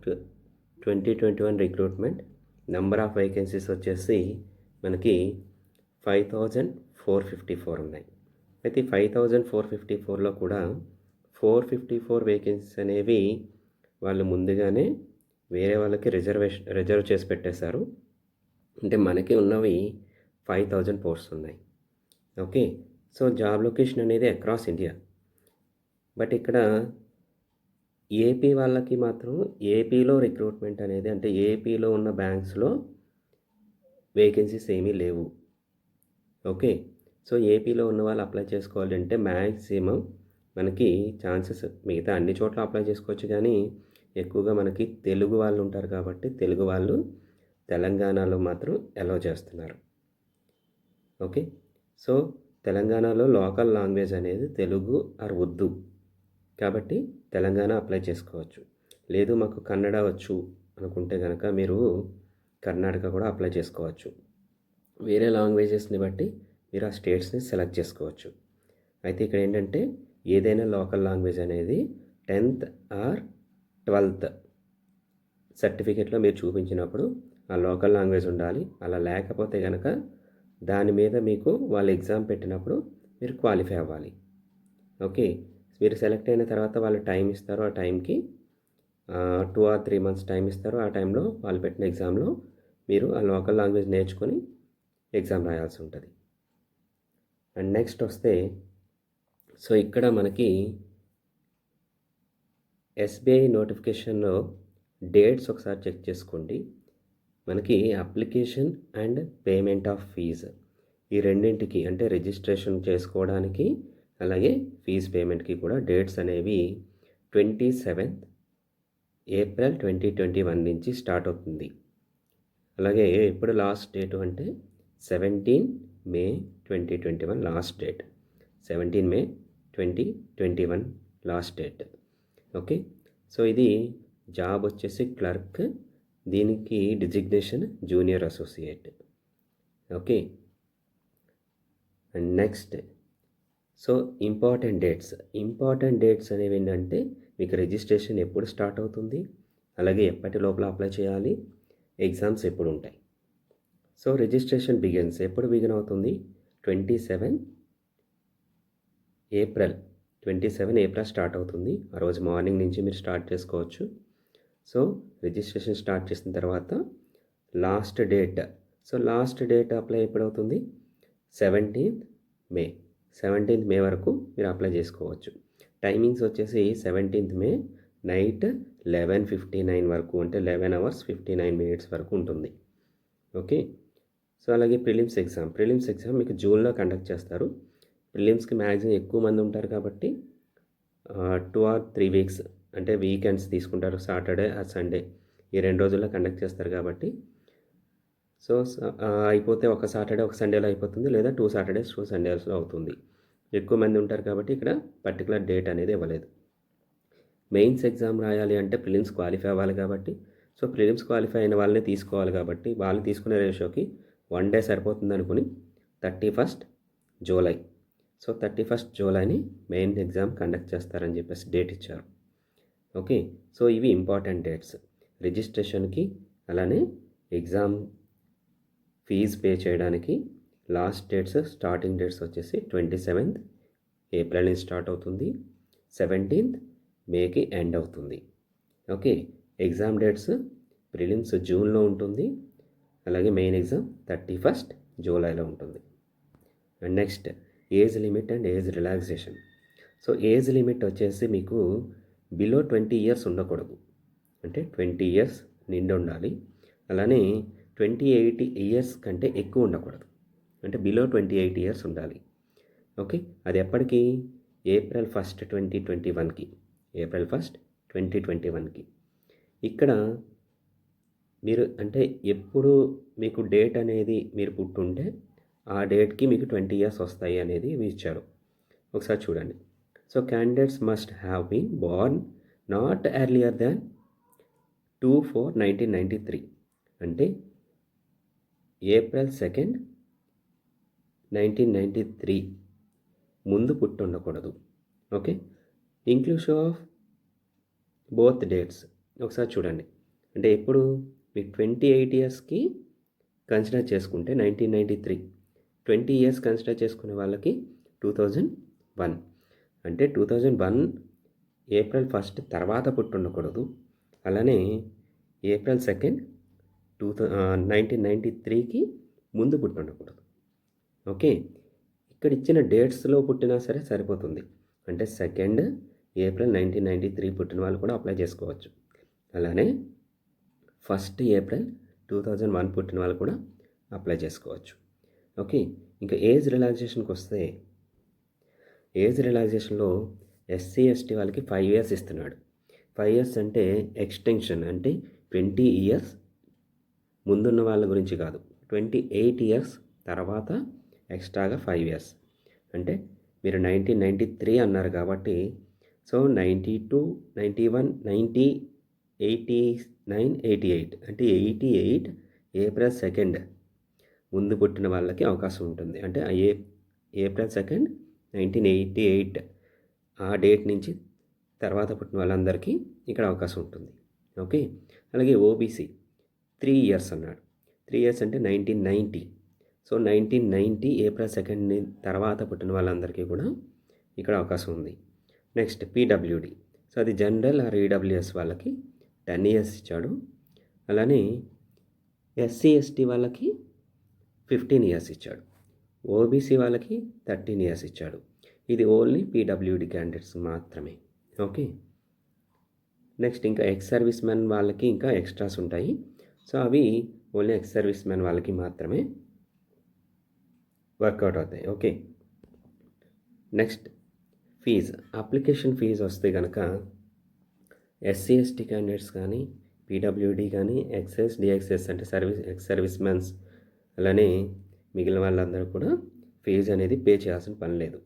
Clerk 2021 recruitment. Number of vacancies వచ్చేసి మనకి 5454 ఉన్నాయి. అయితే 5454లో కూడా 454 వేకెన్సీస్ అనేవి వాళ్ళు ముందుగానే వేరే వాళ్ళకి రిజర్వ్ చేసి పెట్టేశారు. అంటే మనకి ఉన్నవి 5000 పోస్ట్స్ ఉన్నాయి. ఓకే, సో జాబ్ లొకేషన్ అనేది అక్రాస్ ఇండియా. బట్ ఇక్కడ ఏపీ వాళ్ళకి మాత్రం ఏపీలో రిక్రూట్మెంట్ అనేది, అంటే ఏపీలో ఉన్న బ్యాంక్స్లో వేకెన్సీస్ ఏమీ లేవు. ఓకే, సో ఏపీలో ఉన్న వాళ్ళు అప్లై చేసుకోవాలి అంటే మ్యాక్సిమం మనకి ఛాన్సెస్ మిగతా అన్ని చోట్ల అప్లై చేసుకోవచ్చు, కానీ ఎక్కువగా మనకి తెలుగు వాళ్ళు ఉంటారు కాబట్టి తెలుగు వాళ్ళు తెలంగాణలో మాత్రం అలౌ చేస్తున్నారు. ఓకే, సో తెలంగాణలో లోకల్ లాంగ్వేజ్ అనేది తెలుగు ఆర్ ఉర్దూ కాబట్టి తెలంగాణ అప్లై చేసుకోవచ్చు. లేదు మాకు కన్నడ వచ్చు అనుకుంటే కనుక మీరు కర్ణాటక కూడా అప్లై చేసుకోవచ్చు. వేరే లాంగ్వేజెస్ని బట్టి మీరు ఆ స్టేట్స్ని సెలెక్ట్ చేసుకోవచ్చు. అయితే ఇక్కడ ఏంటంటే ఏదైనా లోకల్ లాంగ్వేజ్ అనేది 10th ఆర్ 12th సర్టిఫికేట్లో మీరు చూపించినప్పుడు ఆ లోకల్ లాంగ్వేజ్ ఉండాలి. అలా లేకపోతే కనుక దాని మీద మీకు వాళ్ళు ఎగ్జామ్ పెట్టినప్పుడు మీరు క్వాలిఫై అవ్వాలి. ఓకే, మీరు సెలెక్ట్ అయిన తర్వాత వాళ్ళు టైం ఇస్తారు. ఆ టైంకి 2 or 3 months టైం ఇస్తారు. ఆ టైంలో వాళ్ళు పెట్టిన ఎగ్జామ్లో మీరు ఆ లోకల్ లాంగ్వేజ్ నేర్చుకొని ఎగ్జామ్ రాయాల్సి ఉంటుంది. అండ్ నెక్స్ట్ వస్తే, సో ఇక్కడ మనకి ఎస్బీఐ నోటిఫికేషన్లో డేట్స్ ఒకసారి చెక్ చేసుకోండి. మనకి application and payment of fee ఈ రెండింటికి, అంటే రిజిస్ట్రేషన్ చేసుకోవడానికి అలాగే ఫీజు పేమెంట్కి కూడా డేట్స్ అనేవి 27th ఏప్రిల్ 2021 నుంచి స్టార్ట్ అవుతుంది. అలాగే ఇప్పుడు లాస్ట్ డేట్ అంటే 17 మే 2021 లాస్ట్ డేట్. 17 మే 2021 లాస్ట్ డేట్. ఓకే, సో ఇది జాబ్ వచ్చేసి క్లర్క్, దీనికి designation junior associate. Okay, and next, so important dates అనేవి ఏంటంటే మీకు రిజిస్ట్రేషన్ ఎప్పుడు స్టార్ట్ అవుతుంది, అలాగే ఎప్పటి లోపల అప్లై చేయాలి, ఎగ్జామ్స్ ఎప్పుడు ఉంటాయి. సో రిజిస్ట్రేషన్ ఎప్పుడు బిగిన్ అవుతుంది? 27 ఏప్రిల్ స్టార్ట్ అవుతుంది. ఆ రోజు మార్నింగ్ నుంచి మీరు స్టార్ట్ చేసుకోవచ్చు. సో రిజిస్ట్రేషన్ స్టార్ట్ చేసిన తర్వాత లాస్ట్ డేట్ అప్లై ఎప్పుడవుతుంది? 17th మే వరకు మీరు అప్లై చేసుకోవచ్చు. టైమింగ్స్ వచ్చేసి 17th మే నైట్ 11:59 వరకు, అంటే 11 hours 59 minutes వరకు ఉంటుంది. ఓకే, సో అలాగే ప్రిలిమ్స్ ఎగ్జామ్ మీకు జూన్లో కండక్ట్ చేస్తారు. ప్రిలిమ్స్కి మ్యాక్సిమం ఎక్కువ మంది ఉంటారు కాబట్టి 2 or 3 weeks, అంటే వీకెండ్స్ తీసుకుంటారు, సాటర్డే ఆ సండే ఈ 2 రోజుల్లో కండక్ట్ చేస్తారు కాబట్టి సో అయిపోతే ఒక సాటర్డే ఒక సండేలో అయిపోతుంది, లేదా 2 Saturdays 2 Sundaysలో అవుతుంది. ఎక్కువ మంది ఉంటారు కాబట్టి ఇక్కడ పర్టికులర్ డేట్ అనేది ఇవ్వలేదు. మెయిన్స్ ఎగ్జామ్ రాయాలి అంటే ప్రిలిమ్స్ క్వాలిఫై అవ్వాలి కాబట్టి, సో ప్రిలిమ్స్ క్వాలిఫై అయిన వాళ్ళని తీసుకోవాలి కాబట్టి వాళ్ళు తీసుకునే రేషియోకి 1 day సరిపోతుంది అనుకుని 31st జూలై, సో 31st జూలైని మెయిన్ ఎగ్జామ్ కండక్ట్ చేస్తారని చెప్పేసి డేట్ ఇచ్చారు. ఓకే, సో ఇవి ఇంపార్టెంట్ డేట్స్ రిజిస్ట్రేషన్కి, అలానే ఎగ్జామ్ ఫీజు పే చేయడానికి. లాస్ట్ డేట్స్, స్టార్టింగ్ డేట్స్ వచ్చేసి 27th ఏప్రిల్ నుంచి స్టార్ట్ అవుతుంది, 17th మేకి ఎండ్ అవుతుంది. ఓకే, ఎగ్జామ్ డేట్స్ ప్రిలిమ్స్ జూన్లో ఉంటుంది, అలాగే మెయిన్ ఎగ్జామ్ 31st జూలైలో ఉంటుంది. And next age limit and age relaxation. So age limit వచ్చేసి మీకు బిలో 20 years ఉండకూడదు, అంటే 20 years నిండి ఉండాలి. అలానే 28 years కంటే ఎక్కువ ఉండకూడదు, అంటే బిలో 28 years ఉండాలి. ఓకే, అది ఎప్పటికీ ఏప్రిల్ 1st 2021కి. ఇక్కడ మీరు అంటే ఎప్పుడు మీకు డేట్ అనేది మీరు పుట్టుంటే ఆ డేట్కి మీకు 20 years వస్తాయి అనేది ఇచ్చారు. ఒకసారి చూడండి. So candidates must have been born not earlier than 2/4/1993, అంటే April 2nd 1993 ముందు పుట్టి ఉండకూడదు. Okay, inclusive of both dates, ఒకసారి చూడండి. అంటే ఎప్పుడు మీకు 28 ఇయర్స్‌కి కన్సిడర్ చేసుకుంటే 1993 20 ఇయర్స్ కన్సిడర్ చేసుకునే వాళ్ళకి 2001 అంటే 2001 ఏప్రిల్ 1 తర్వాత పుట్టుండకూడదు. అలానే ఏప్రిల్ 2 1993కి ముందు పుట్టుండకూడదు. ఓకే. ఇక్కడ ఇచ్చిన డేట్స్లో పుట్టినా సరే సరిపోతుంది. అంటే 2 ఏప్రిల్ 1993 పుట్టిన వాళ్ళు కూడా అప్లై చేసుకోవచ్చు. అలానే 1 ఏప్రిల్ 2001 పుట్టిన వాళ్ళు కూడా అప్లై చేసుకోవచ్చు. ఓకే. ఇంకా ఏజ్ రిలాక్సేషన్కి వస్తే ఏజ్ రిలాక్సేషన్లో ఎస్సీ ఎస్టీ వాళ్ళకి 5 ఇయర్స్ ఇస్తున్నాడు. 5 ఇయర్స్ అంటే ఎక్స్టెన్షన్, అంటే 20 ఇయర్స్ ముందున్న వాళ్ళ గురించి కాదు, 28 ఇయర్స్ తర్వాత ఎక్స్ట్రాగా 5 ఇయర్స్. అంటే మీరు 1993 అన్నారు కాబట్టి సో 92, 91, 90, 89, 88 అంటే 88 ఏప్రిల్ 2 ముందు పుట్టిన వాళ్ళకి అవకాశం ఉంటుంది. అంటే ఏప్రిల్ 2, 1988 ఆ డేట్ నుంచి తర్వాత పుట్టిన వాళ్ళందరికీ ఇక్కడ అవకాశం ఉంటుంది. ఓకే. అలాగే ఓబీసీ 3 ఇయర్స్ అన్నాడు. 3 ఇయర్స్ అంటే 1990. సో 1990 ఏప్రిల్ 2 తర్వాత పుట్టిన వాళ్ళందరికీ కూడా ఇక్కడ అవకాశం ఉంది. నెక్స్ట్ పీడబ్ల్యూడి, సో అది జనరల్ ఆర్ ఈడబ్ల్యూఎస్ వాళ్ళకి 10 ఇయర్స్ ఇచ్చాడు. అలానే ఎస్సీ ఎస్టీ వాళ్ళకి 15 ఇయర్స్ ఇచ్చాడు. ఓబీసీ వాళ్ళకి 13 ఇయర్స్ ఇచ్చాడు. ఇది ఓన్లీ పీడబ్ల్యూడి క్యాండిడేట్స్ మాత్రమే. ఓకే. నెక్స్ట్ ఇంకా ఎక్స్ సర్వీస్ మెన్ వాళ్ళకి ఇంకా ఎక్స్ట్రాస్ ఉంటాయి. సో అవి ఓన్లీ ఎక్స్ సర్వీస్ మెన్ వాళ్ళకి మాత్రమే వర్కౌట్ అవుతాయి. Okay. Next fee, application fee వస్తే కనుక ఎస్సీ ఎస్టీ క్యాండిడేట్స్ కానీ పీడబ్ల్యూడి కానీ ఎక్స్ఎస్ డిఎక్స్ఎస్ అంటే ఎక్స్ సర్వీస్ మెన్స్ అలానే మిగిలిన వాళ్ళందరూ కూడా ఫీజు అనేది పే చేయాల్సిన పని లేదు.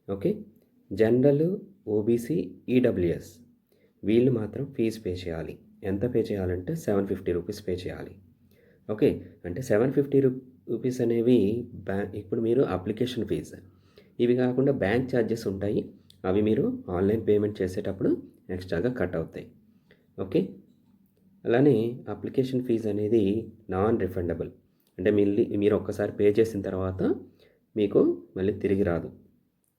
ఓకే. జనరల్, ఓబీసీ, ఈడబ్ల్యూఎస్ వీళ్ళు మాత్రం ఫీజు పే చేయాలి. ఎంత పే చేయాలంటే 750 రూపీస్ పే చేయాలి. ఓకే. అంటే 750 రూపీస్ అనేవి ఇప్పుడు మీరు అప్లికేషన్ ఫీజు, ఇవి కాకుండా బ్యాంక్ ఛార్జెస్ ఉంటాయి. అవి మీరు ఆన్లైన్ పేమెంట్ చేసేటప్పుడు ఎక్స్ట్రాగా కట్ అవుతాయి. ఓకే. అలానే అప్లికేషన్ ఫీజు అనేది నాన్ రిఫండబుల్, అంటే మీరు ఒక్కసారి పే చేసిన తర్వాత మీకు మళ్ళీ తిరిగి రాదు.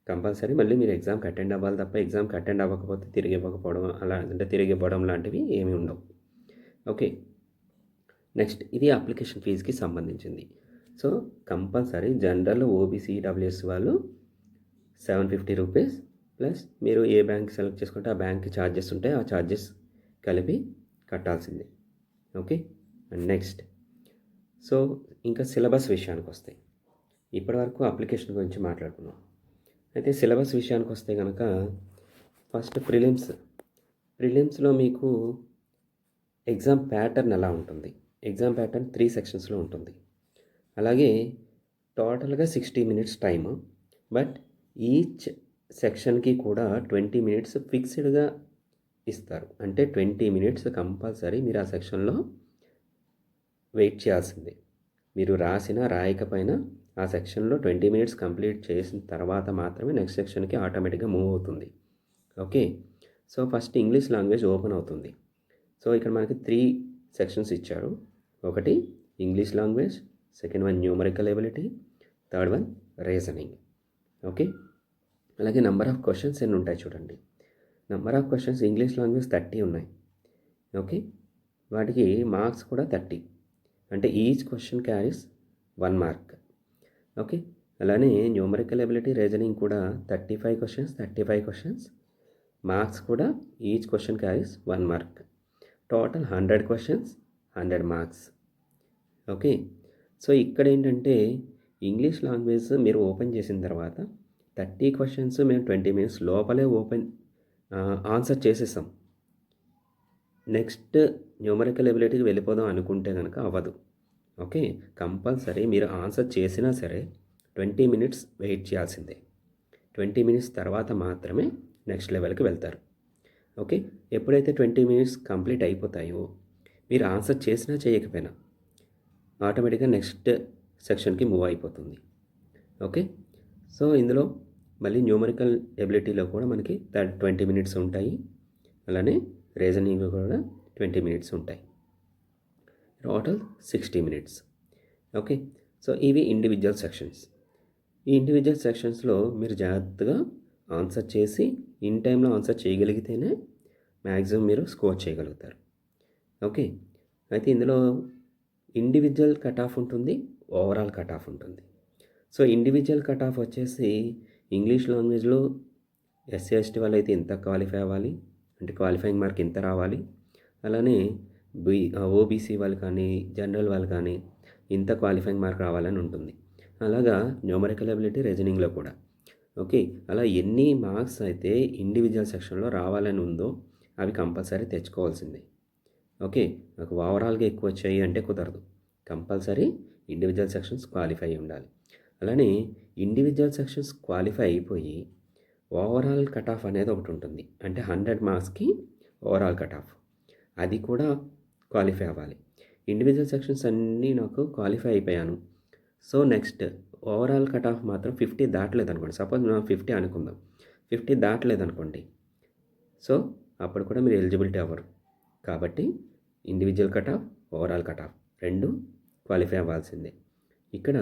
కంపల్సరీ మళ్ళీ మీరు ఎగ్జామ్కి అటెండ్ అవ్వాలి తప్ప ఎగ్జామ్కి అటెండ్ అవ్వకపోతే తిరిగి ఇవ్వకపోవడం అలా అంటే తిరిగి ఇవ్వడం లాంటివి ఏమీ ఉండవు. ఓకే. నెక్స్ట్ ఇది అప్లికేషన్ ఫీజుకి సంబంధించింది. So compulsory general, OBC, EWS వాళ్ళు 750 రూపీస్ ప్లస్ మీరు ఏ బ్యాంక్ సెలెక్ట్ చేసుకుంటే ఆ బ్యాంక్కి ఛార్జెస్ ఉంటాయి, ఆ ఛార్జెస్ కలిపి కట్టాల్సిందే. ఓకే. అండ్ నెక్స్ట్ సో ఇంకా సిలబస్ విషయానికి వస్తాయి. ఇప్పటివరకు అప్లికేషన్ గురించి మాట్లాడుకున్నాం. అయితే సిలబస్ విషయానికి వస్తే కనుక ఫస్ట్ ప్రిలిమ్స్లో మీకు ఎగ్జామ్ ప్యాటర్న్ ఎలా ఉంటుంది? ఎగ్జామ్ ప్యాటర్న్ 3 సెక్షన్స్లో ఉంటుంది. అలాగే టోటల్గా 60 మినిట్స్ టైము, బట్ ఈచ్ సెక్షన్కి కూడా 20 మినిట్స్ ఫిక్స్డ్గా ఇస్తారు. అంటే 20 మినిట్స్ కంపల్సరీ మీరు ఆ సెక్షన్లో వెయిట్ చేయాల్సిందే. మీరు రాసినా రాయకపోయినా ఆ సెక్షన్లో 20 మినిట్స్ కంప్లీట్ చేసిన తర్వాత మాత్రమే నెక్స్ట్ సెక్షన్కి ఆటోమేటిక్గా మూవ్ అవుతుంది. Okay. So first English language open అవుతుంది. సో ఇక్కడ మనకి 3 సెక్షన్స్ ఇచ్చారు. ఒకటి English language, second one numerical ability, third one reasoning. Okay. అలాగే నెంబర్ ఆఫ్ క్వశ్చన్స్ ఎన్ని ఉంటాయి చూడండి. Number of questions English language 30 ఉన్నాయి. ఓకే. వాటికి మార్క్స్ కూడా 30, అంటే each question carries 1 mark. Okay. అలానే న్యూమరికల్ ఎబిలిటీ, రీజనింగ్ కూడా 35 క్వశ్చన్స్, మార్క్స్ కూడా each question carries 1 mark. Total 100 questions, 100 marks. Okay. So ఇక్కడ ఏంటంటే ఇంగ్లీష్ లాంగ్వేజ్ మీరు ఓపెన్ చేసిన తర్వాత 30 క్వశ్చన్స్ మేము 20 మినిట్స్ లోపలే ఆన్సర్ చేసేసాం. నెక్స్ట్ న్యూమరికల్ ఎబిలిటీకి వెళ్ళిపోదాం అనుకుంటే కనుక అవ్వదు. ఓకే. కంపల్సరీ మీరు ఆన్సర్ చేసినా సరే 20 మినిట్స్ వెయిట్ చేయాల్సిందే. 20 మినిట్స్ తర్వాత మాత్రమే నెక్స్ట్ లెవెల్కి వెళ్తారు. ఓకే. ఎప్పుడైతే 20 మినిట్స్ కంప్లీట్ అయిపోతాయో మీరు ఆన్సర్ చేసినా చేయకపోయినా ఆటోమేటిక్గా నెక్స్ట్ సెక్షన్కి మూవ్ అయిపోతుంది. ఓకే. సో ఇందులో మళ్ళీ న్యూమరికల్ ఎబిలిటీలో కూడా మనకి 20 మినిట్స్ ఉంటాయి. అలానే రీజనింగ్ కూడా 20 మినిట్స్ ఉంటాయి. Total 60 minutes. ఓకే. సో ఇవి ఇండివిజువల్ సెక్షన్స్. ఈ ఇండివిజువల్ సెక్షన్స్లో మీరు జాగ్రత్తగా ఆన్సర్ చేసి ఇన్ టైంలో ఆన్సర్ చేయగలిగితేనే మ్యాక్సిమం మీరు స్కోర్ చేయగలుగుతారు. ఓకే. అయితే ఇందులో ఇండివిజువల్ కట్ ఆఫ్ ఉంటుంది, ఓవరాల్ కట్ ఆఫ్ ఉంటుంది. సో ఇండివిజువల్ కట్ ఆఫ్ వచ్చేసి ఇంగ్లీష్ లాంగ్వేజ్లో ఎస్సీ ఎస్టీ వాళ్ళు అయితే ఇంత క్వాలిఫై అవ్వాలి, అంటే క్వాలిఫైయింగ్ మార్క్ ఇంత రావాలి. అలానే ఓబీసీ వాళ్ళు కానీ జనరల్ వాళ్ళు కానీ ఇంత క్వాలిఫైయింగ్ మార్క్ రావాలని ఉంటుంది. అలాగా న్యూమరికల్ ఎబిలిటీ రీజనింగ్లో కూడా. ఓకే. అలా ఎన్ని మార్క్స్ అయితే ఇండివిజువల్ సెక్షన్లో రావాలని ఉందో అవి కంపల్సరీ తెచ్చుకోవాల్సిందే. ఓకే. నాకు ఓవరాల్గా ఎక్కువ వచ్చాయి అంటే కుదరదు. కంపల్సరీ ఇండివిజువల్ సెక్షన్స్ క్వాలిఫై అయి ఉండాలి. అలానే ఇండివిజువల్ సెక్షన్స్ క్వాలిఫై అయిపోయి ఓవరాల్ కట్ ఆఫ్ అనేది ఒకటి ఉంటుంది. అంటే 100 మార్క్స్కి ఓవరాల్ కట్ ఆఫ్, అది కూడా క్వాలిఫై అవ్వాలి. ఇండివిజువల్ సెక్షన్స్ అన్నీ నాకు క్వాలిఫై అయిపోయాను. So next overall cut off మాత్రం 50 దాటలేదు అనుకోండి. సపోజ్ మనం 50 అనుకుందాం, 50 దాటలేదు అనుకోండి. సో అప్పుడు కూడా మీరు ఎలిజిబిలిటీ అవ్వరు. కాబట్టి individual cut off, overall cut off రెండు క్వాలిఫై అవ్వాల్సిందే. ఇక్కడ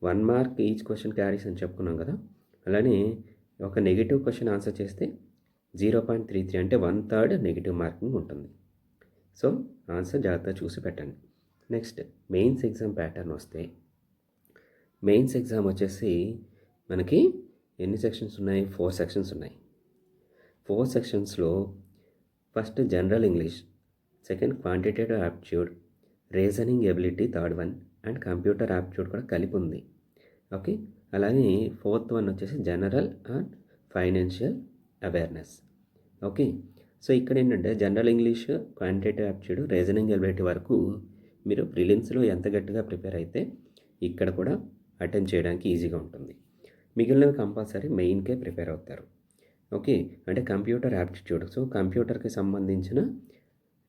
1 మార్క్ ఈచ్ క్వశ్చన్ క్యారీస్ అని చెప్పుకున్నాం కదా. అలానే ఒక నెగిటివ్ క్వశ్చన్ ఆన్సర్ చేస్తే 0.33 అంటే 1/3 నెగిటివ్ మార్కింగ్ ఉంటుంది. సో ఆన్సర్ జాగ్రత్తగా చూసి పెట్టండి. నెక్స్ట్ మెయిన్స్ ఎగ్జామ్ ప్యాటర్న్ వస్తే, మెయిన్స్ ఎగ్జామ్ వచ్చేసి మనకి ఎన్ని సెక్షన్స్ ఉన్నాయి? 4 సెక్షన్స్ ఉన్నాయి. 4 సెక్షన్స్లో first general English, second quantitative aptitude, reasoning ability third one, and computer aptitude కూడా కలిపి ఉంది. ఓకే. అలాగే 4th వన్ వచ్చేసి general and financial awareness. Okay. So ఇక్కడ ఏంటంటే general English, quantitative aptitude, reasoning ability వరకు మీరు ప్రిలిమ్స్లో ఎంత గట్టిగా ప్రిపేర్ అయితే ఇక్కడ కూడా అటెంప్ట్ చేయడానికి ఈజీగా ఉంటుంది. మిగిలినవి కంపల్సరీ మెయిన్కే ప్రిపేర్ అవుతారు. ఓకే. అంటే కంప్యూటర్ యాప్టిట్యూడ్, సో కంప్యూటర్కి సంబంధించిన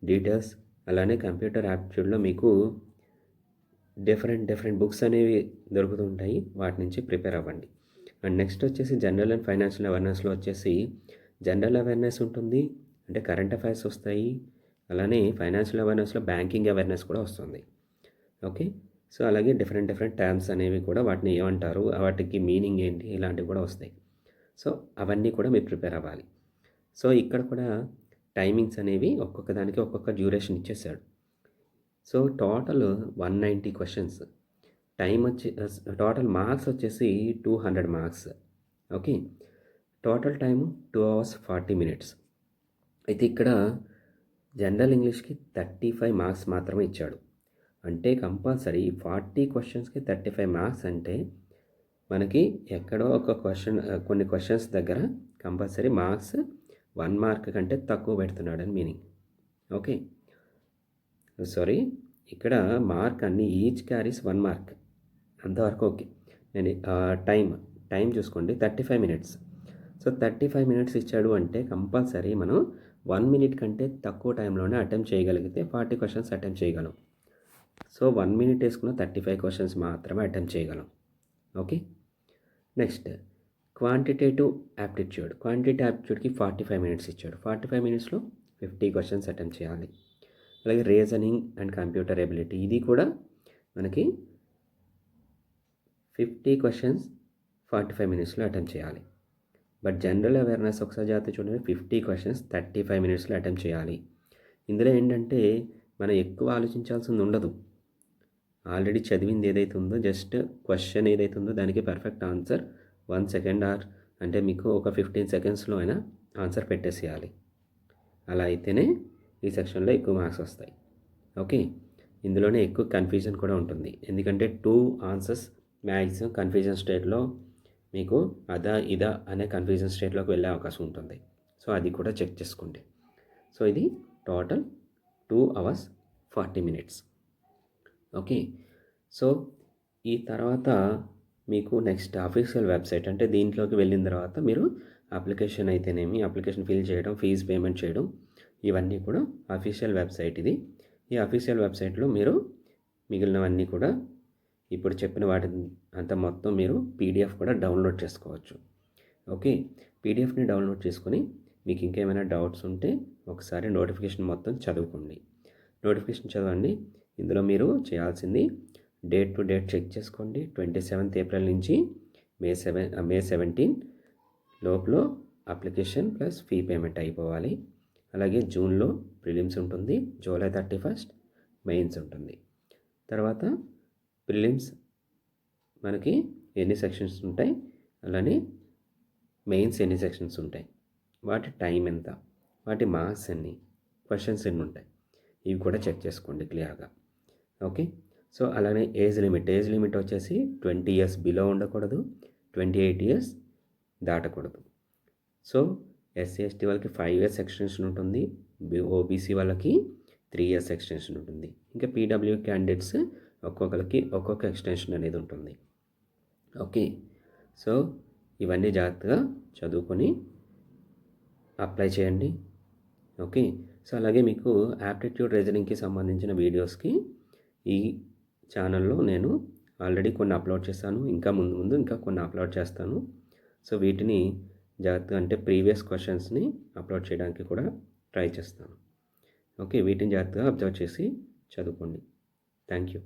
డీటెయిల్స్, అలానే కంప్యూటర్ యాప్టిట్యూడ్లో మీకు డిఫరెంట్ బుక్స్ అనేవి దొరుకుతుంటాయి, వాటి నుంచి ప్రిపేర్ అవ్వండి. అండ్ నెక్స్ట్ వచ్చేసి జనరల్ అండ్ ఫైనాన్షియల్ అవేర్నెస్లో వచ్చేసి జనరల్ అవేర్నెస్ ఉంటుంది, అంటే కరెంట్ అఫైర్స్ వస్తాయి. అలానే ఫైనాన్షియల్ అవేర్నెస్లో బ్యాంకింగ్ అవేర్నెస్ కూడా వస్తుంది. ఓకే. సో అలాగే డిఫరెంట్ టర్మ్స్ అనేవి కూడా, వాటిని ఏమంటారు, వాటికి మీనింగ్ ఏంటి, ఇలాంటివి కూడా వస్తాయి. సో అవన్నీ కూడా మీరు ప్రిపేర్ అవ్వాలి. సో ఇక్కడ కూడా టైమింగ్స్ అనేవి ఒక్కొక్క దానికి ఒక్కొక్క డ్యూరేషన్ ఇచ్చేసాడు. సో టోటల్ 190 క్వశ్చన్స్, టైం వచ్చి టోటల్ మార్క్స్ వచ్చేసి 200 marks. Okay. Total time 2 hours 40 minutes. అయితే ఇక్కడ జనరల్ ఇంగ్లీష్కి 35 మార్క్స్ మాత్రమే ఇచ్చాడు. అంటే కంపల్సరీ 40 క్వశ్చన్స్కి 35 మార్క్స్ అంటే మనకి ఎక్కడో ఒక క్వశ్చన్, కొన్ని క్వశ్చన్స్ దగ్గర కంపల్సరీ మార్క్స్ 1 మార్క్ కంటే తక్కువ పెడుతున్నాడని మీనింగ్. ఓకే. సారీ, ఇక్కడ మార్క్ అన్ని ఈచ్ క్యారీస్ 1 మార్క్, అంతవరకు ఓకే. నేను టైం చూసుకోండి, 35 minutes. సో 35 minutes ఇచ్చాడు అంటే కంపల్సరీ మనం 1 minute కంటే తక్కువ టైంలోనే అటెంప్ట్ చేయగలిగితే 40 క్వశ్చన్స్ అటెంప్ట్ చేయగలం. సో 1 minute వేసుకున్న 35 క్వశ్చన్స్ మాత్రమే అటెంప్ట్ చేయగలం. Okay. Next quantitative aptitude, quantitative యాప్టిట్యూడ్కి 45 minutes ఇచ్చాడు. 45 minutesలో 50 క్వశ్చన్స్ అటెంప్ట్ చేయాలి. అలాగే రీజనింగ్ అండ్ కంప్యూటర్ ఎబిలిటీ, ఇది కూడా మనకి 50 క్వశ్చన్స్ 45 minutesలో అటెంప్ట్ చేయాలి. బట్ జనరల్ అవేర్నెస్ ఒకసారి జాగ్రత్త చూడండి, 50 క్వశ్చన్స్ 35 minutesలో అటెంప్ట్ చేయాలి. ఇందులో ఏంటంటే మనం ఎక్కువ ఆలోచించాల్సింది ఉండదు. ఆల్రెడీ చదివింది ఏదైతే ఉందో, జస్ట్ క్వశ్చన్ ఏదైతే ఉందో దానికి పర్ఫెక్ట్ ఆన్సర్ 1 second అంటే మీకు ఒక 15 secondsలో అయినా ఆన్సర్ పెట్టేసేయాలి. అలా అయితేనే ఈ సెక్షన్లో ఎక్కువ మార్క్స్ వస్తాయి. ఓకే. ఇందులోనే ఎక్కువ కన్ఫ్యూజన్ కూడా ఉంటుంది, ఎందుకంటే 2 ఆన్సర్స్ మ్యాక్సిమం కన్ఫ్యూజన్ స్టేట్లో మీకు అదా ఇదా అనే కన్ఫ్యూజన్ స్టేట్లోకి వెళ్ళే అవకాశం ఉంటుంది. సో అది కూడా చెక్ చేసుకోండి. సో ఇది total 2 hours 40 minutes. Okay. So ఈ తర్వాత మీకు నెక్స్ట్ అఫీషియల్ వెబ్సైట్, అంటే దీంట్లోకి వెళ్ళిన తర్వాత మీరు అప్లికేషన్ అయితేనేమి, అప్లికేషన్ ఫిల్ చేయడం, ఫీజు పేమెంట్ చేయడం, ఇవన్నీ కూడా అఫీషియల్ వెబ్సైట్ ఇది. ఈ అఫీషియల్ వెబ్సైట్లో మీరు మిగిలినవన్నీ కూడా ఇప్పుడు చెప్పిన వాటి అంత మొత్తం మీరు పీడిఎఫ్ కూడా డౌన్లోడ్ చేసుకోవచ్చు. ఓకే. పీడిఎఫ్ని డౌన్లోడ్ చేసుకొని మీకు ఇంకేమైనా డౌట్స్ ఉంటే ఒకసారి నోటిఫికేషన్ మొత్తం చదువుకోండి. నోటిఫికేషన్ చదవండి. ఇందులో మీరు చేయాల్సింది డేట్ టు డేట్ చెక్ చేసుకోండి. 27th ఏప్రిల్ నుంచి మే 17 లోపల అప్లికేషన్ ప్లస్ ఫీ పేమెంట్ అయిపోవాలి. అలాగే జూన్లో ప్రిలిమ్స్ ఉంటుంది, జూలై 31 మెయిన్స్ ఉంటుంది. తర్వాత ప్రిలిమ్స్ మనకి ఎన్ని సెక్షన్స్ ఉంటాయి, అలానే మెయిన్స్ ఎన్ని సెక్షన్స్ ఉంటాయి, వాటి టైం ఎంత, వాటి మార్క్స్ ఎన్ని, క్వశ్చన్స్ ఎన్ని ఉంటాయి, ఇవి కూడా చెక్ చేసుకోండి క్లియర్గా. ఓకే. సో అలానే ఏజ్ లిమిట్ వచ్చేసి 20 years బిలో ఉండకూడదు, 28 years దాటకూడదు. సో ఎస్సీ ఎస్టీ వాళ్ళకి 5 years ఎక్స్టెన్షన్ ఉంటుంది, ఓబీసీ వాళ్ళకి 3 years ఎక్స్టెన్షన్ ఉంటుంది. ఇంకా పీడబ్ల్యూ క్యాండిడేట్స్ ఒక్కొక్కరికి ఒక్కొక్క ఎక్స్టెన్షన్ అనేది ఉంటుంది. ఓకే. సో ఇవన్నీ జాగ్రత్తగా చదువుకొని అప్లై చేయండి. ఓకే. సో అలాగే మీకు యాప్టిట్యూడ్ రీజనింగ్కి సంబంధించిన వీడియోస్కి ఈ ఛానల్లో నేను ఆల్రెడీ కొన్ని అప్లోడ్ చేశాను, ఇంకా ముందు ఇంకా కొన్ని అప్లోడ్ చేస్తాను. సో వీటిని జాగ్రత్తగా అంటే ప్రీవియస్ క్వశ్చన్స్ని అప్లోడ్ చేయడానికి కూడా ట్రై చేస్తాను. ఓకే. వీటిని జాగ్రత్తగా అబ్జర్వ్ చేసి చదువుకోండి. Thank you.